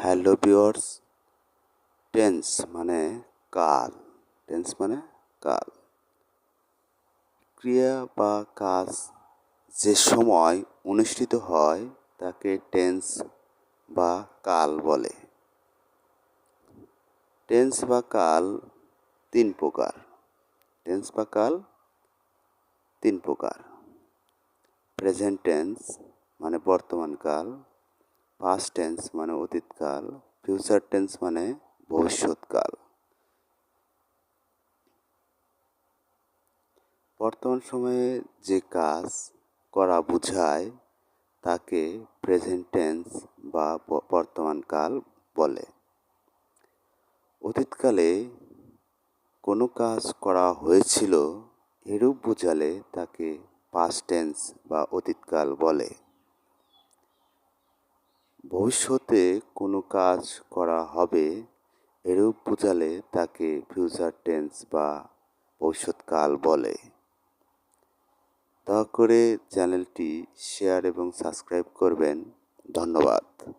Hello viewers. Tense মানে কাল। Tense মানে কাল। ক্রিয়া বা কাজ যে সময় অনুষ্ঠিত হয় তাকে টেন্স বা কাল বলে। টেন্স বা কাল তিন প্রকার। টেন্স বা কাল তিন প্রকার। প্রেজেন্ট টেন্স মানে বর্তমান কাল, পাস্ট টেন্স মানে অতীতকাল, ফিউচার টেন্স মানে ভবিষ্যৎকাল। বর্তমান সময়ে যে কাজ করা বোঝায় তাকে প্রেজেন্ট টেন্স বা বর্তমান কাল বলে। অতীতকালে কোনো কাজ করা হয়েছিল এরূপ বোঝালে তাকে পাস্ট টেন্স বা অতীতকাল বলে। ভবিষ্যতে কোনো কাজ করা হবে এরূপ বোঝালে তাকে ফিউচার টেন্স বা ভবিষ্যৎকাল বলে। দয়া করে চ্যানেলটি শেয়ার এবং সাবস্ক্রাইব করবেন। ধন্যবাদ।